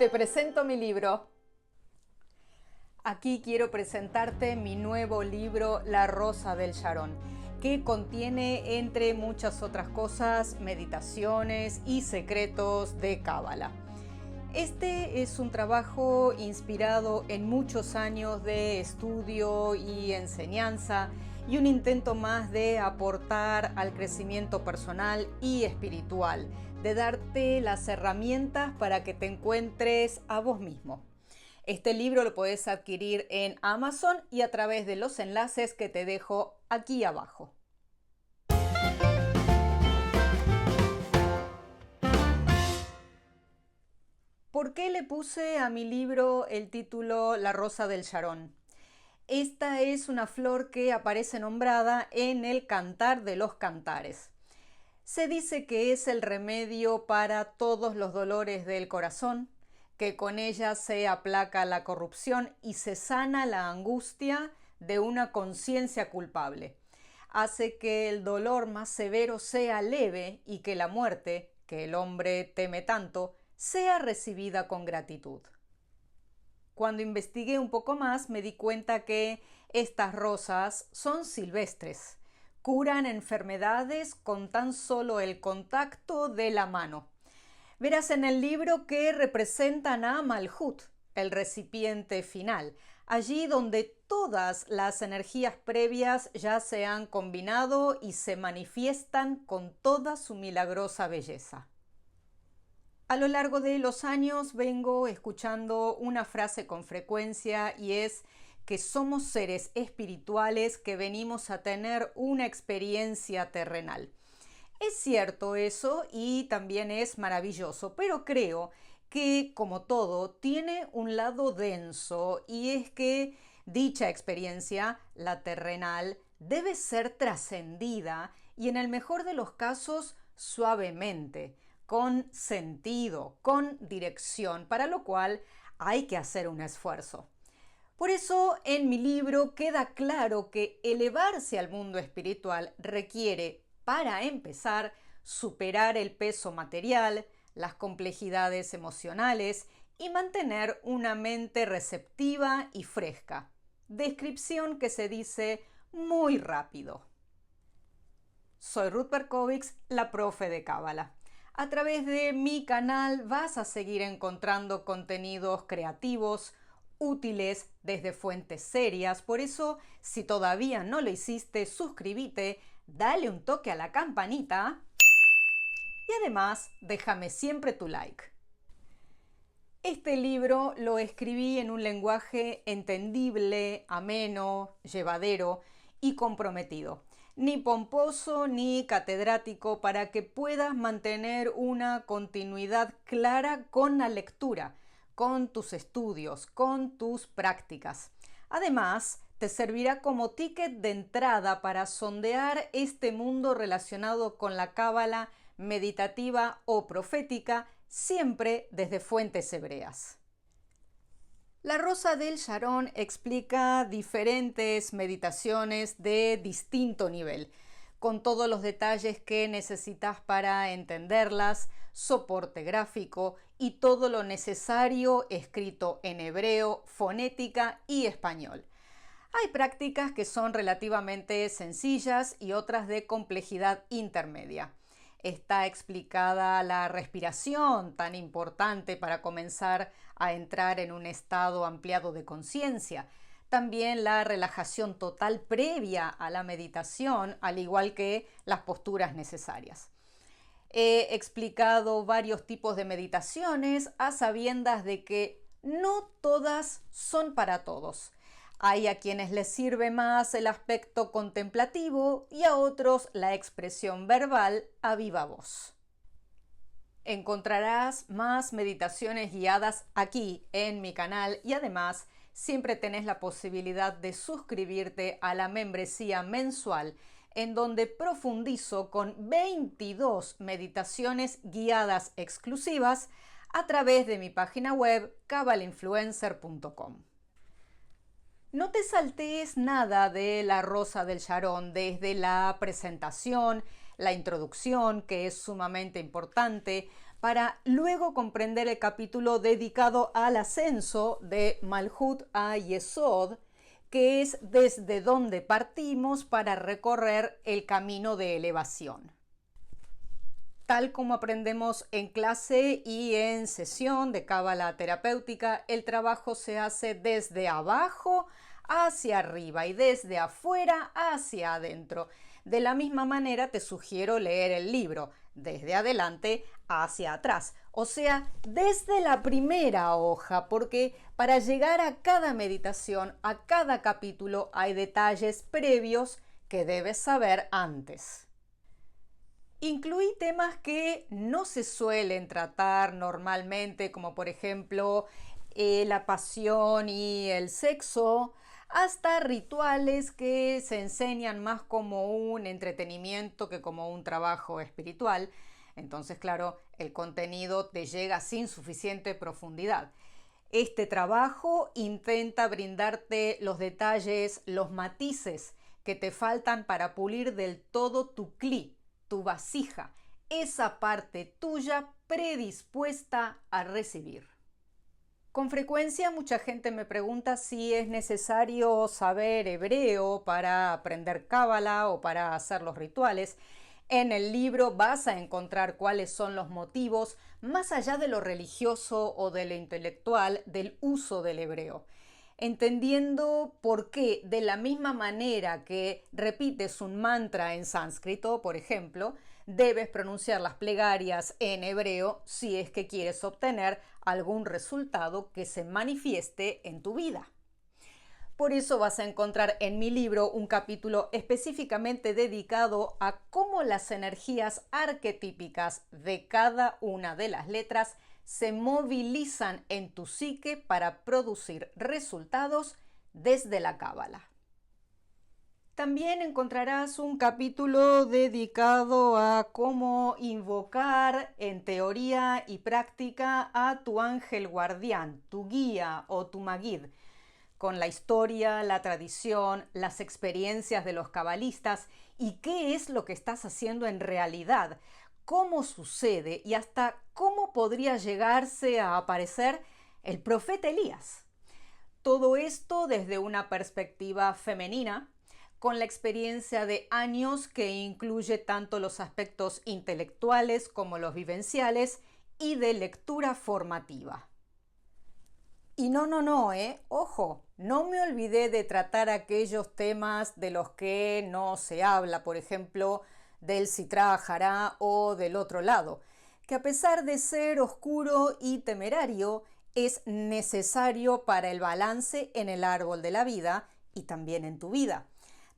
Te presento mi libro. Aquí quiero presentarte mi nuevo libro, La Rosa del Sharon, que contiene, entre muchas otras cosas, meditaciones y secretos de Cábala. Este es un trabajo inspirado en muchos años de estudio y enseñanza y un intento más de aportar al crecimiento personal y espiritual, de darte las herramientas para que te encuentres a vos mismo. Este libro lo puedes adquirir en Amazon y a través de los enlaces que te dejo aquí abajo. ¿Por qué le puse a mi libro el título La Rosa del Sharon? Esta es una flor que aparece nombrada en el Cantar de los Cantares. Se dice que es el remedio para todos los dolores del corazón, que con ella se aplaca la corrupción y se sana la angustia de una conciencia culpable. Hace que el dolor más severo sea leve y que la muerte, que el hombre teme tanto, sea recibida con gratitud. Cuando investigué un poco más me di cuenta que estas rosas son silvestres, curan enfermedades con tan solo el contacto de la mano. Verás en el libro que representan a Malhut, el recipiente final, allí donde todas las energías previas ya se han combinado y se manifiestan con toda su milagrosa belleza. A lo largo de los años vengo escuchando una frase con frecuencia y es que somos seres espirituales que venimos a tener una experiencia terrenal. Es cierto eso y también es maravilloso, pero creo que, como todo, tiene un lado denso y es que dicha experiencia, la terrenal, debe ser trascendida y en el mejor de los casos suavemente, con sentido, con dirección, para lo cual hay que hacer un esfuerzo. Por eso en mi libro queda claro que elevarse al mundo espiritual requiere, para empezar, superar el peso material, las complejidades emocionales y mantener una mente receptiva y fresca. Descripción que se dice muy rápido. Soy Ruth Berkowitz, la profe de Cábala. A través de mi canal vas a seguir encontrando contenidos creativos, útiles desde fuentes serias. Por eso, si todavía no lo hiciste, suscríbete, dale un toque a la campanita y además déjame siempre tu like. Este libro lo escribí en un lenguaje entendible, ameno, llevadero y comprometido. Ni pomposo ni catedrático, para que puedas mantener una continuidad clara con la lectura, con tus estudios, con tus prácticas. Además, te servirá como ticket de entrada para sondear este mundo relacionado con la cábala meditativa o profética, siempre desde fuentes hebreas. La Rosa del Sharon explica diferentes meditaciones de distinto nivel, con todos los detalles que necesitas para entenderlas, soporte gráfico y todo lo necesario escrito en hebreo, fonética y español. Hay prácticas que son relativamente sencillas y otras de complejidad intermedia. Está explicada la respiración, tan importante para comenzar a entrar en un estado ampliado de conciencia. También la relajación total previa a la meditación, al igual que las posturas necesarias. He explicado varios tipos de meditaciones a sabiendas de que no todas son para todos. Hay a quienes les sirve más el aspecto contemplativo y a otros la expresión verbal a viva voz. Encontrarás más meditaciones guiadas aquí en mi canal y además siempre tenés la posibilidad de suscribirte a la membresía mensual en donde profundizo con 22 meditaciones guiadas exclusivas a través de mi página web cabalinfluencer.com. No te saltees nada de La Rosa del Sharon, desde la presentación, la introducción, que es sumamente importante, para luego comprender el capítulo dedicado al ascenso de Malhut a Yesod, que es desde donde partimos para recorrer el camino de elevación. Tal como aprendemos en clase y en sesión de cábala terapéutica, el trabajo se hace desde abajo hacia arriba y desde afuera hacia adentro. De la misma manera te sugiero leer el libro desde adelante hacia atrás, o sea, desde la primera hoja, porque para llegar a cada meditación, a cada capítulo, hay detalles previos que debes saber antes. Incluí temas que no se suelen tratar normalmente, como por ejemplo la pasión y el sexo, hasta rituales que se enseñan más como un entretenimiento que como un trabajo espiritual. Entonces, claro, el contenido te llega sin suficiente profundidad. Este trabajo intenta brindarte los detalles, los matices que te faltan para pulir del todo tu cli, tu vasija, esa parte tuya predispuesta a recibir. Con frecuencia mucha gente me pregunta si es necesario saber hebreo para aprender cábala o para hacer los rituales. En el libro vas a encontrar cuáles son los motivos, más allá de lo religioso o de lo intelectual, del uso del hebreo. Entendiendo por qué, de la misma manera que repites un mantra en sánscrito, por ejemplo, debes pronunciar las plegarias en hebreo si es que quieres obtener algún resultado que se manifieste en tu vida. Por eso vas a encontrar en mi libro un capítulo específicamente dedicado a cómo las energías arquetípicas de cada una de las letras se movilizan en tu psique para producir resultados desde la cábala. También encontrarás un capítulo dedicado a cómo invocar en teoría y práctica a tu ángel guardián, tu guía o tu magid, con la historia, la tradición, las experiencias de los cabalistas y qué es lo que estás haciendo en realidad, cómo sucede y hasta cómo podría llegarse a aparecer el profeta Elías. Todo esto desde una perspectiva femenina, con la experiencia de años que incluye tanto los aspectos intelectuales como los vivenciales y de lectura formativa. Y ojo, no me olvidé de tratar aquellos temas de los que no se habla, por ejemplo, del Sitra Ahara o del otro lado, que a pesar de ser oscuro y temerario, es necesario para el balance en el árbol de la vida y también en tu vida,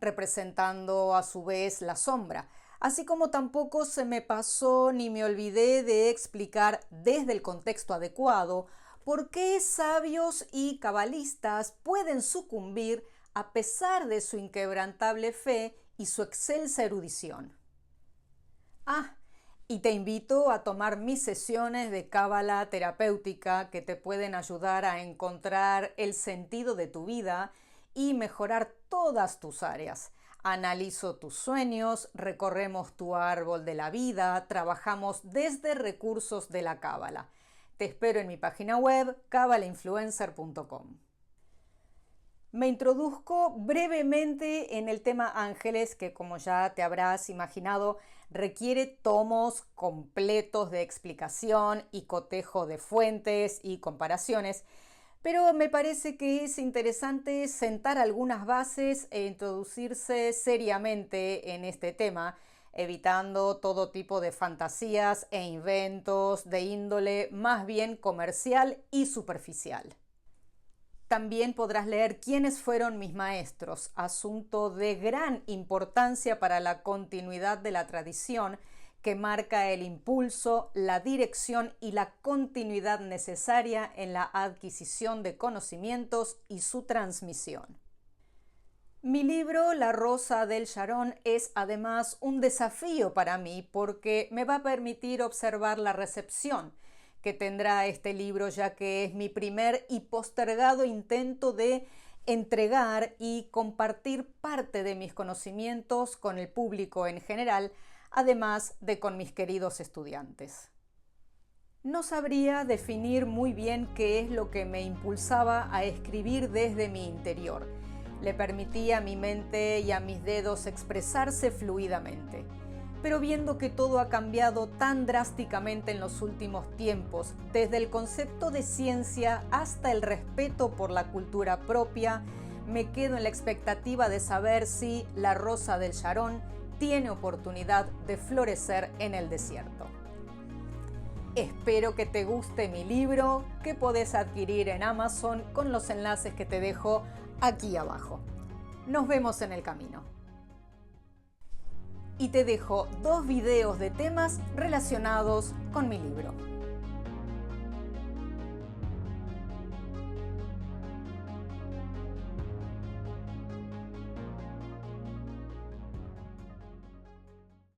representando a su vez la sombra. Así como tampoco se me pasó ni me olvidé de explicar desde el contexto adecuado por qué sabios y cabalistas pueden sucumbir a pesar de su inquebrantable fe y su excelsa erudición. Y te invito a tomar mis sesiones de cábala terapéutica que te pueden ayudar a encontrar el sentido de tu vida y mejorar todas tus áreas. Analizo tus sueños, recorremos tu árbol de la vida, trabajamos desde recursos de la cábala. Te espero en mi página web cabalainfluencer.com. Me introduzco brevemente en el tema ángeles, que como ya te habrás imaginado, requiere tomos completos de explicación y cotejo de fuentes y comparaciones, pero me parece que es interesante sentar algunas bases e introducirse seriamente en este tema, evitando todo tipo de fantasías e inventos de índole más bien comercial y superficial. También podrás leer quiénes fueron mis maestros, asunto de gran importancia para la continuidad de la tradición que marca el impulso, la dirección y la continuidad necesaria en la adquisición de conocimientos y su transmisión. Mi libro La Rosa del Sharon es además un desafío para mí porque me va a permitir observar la recepción que tendrá este libro, ya que es mi primer y postergado intento de entregar y compartir parte de mis conocimientos con el público en general, además de con mis queridos estudiantes. No sabría definir muy bien qué es lo que me impulsaba a escribir desde mi interior. Le permitía a mi mente y a mis dedos expresarse fluidamente. Pero viendo que todo ha cambiado tan drásticamente en los últimos tiempos, desde el concepto de ciencia hasta el respeto por la cultura propia, me quedo en la expectativa de saber si la rosa del Sharon tiene oportunidad de florecer en el desierto. Espero que te guste mi libro, que podés adquirir en Amazon con los enlaces que te dejo aquí abajo. Nos vemos en el camino. Y te dejo 2 videos de temas relacionados con mi libro.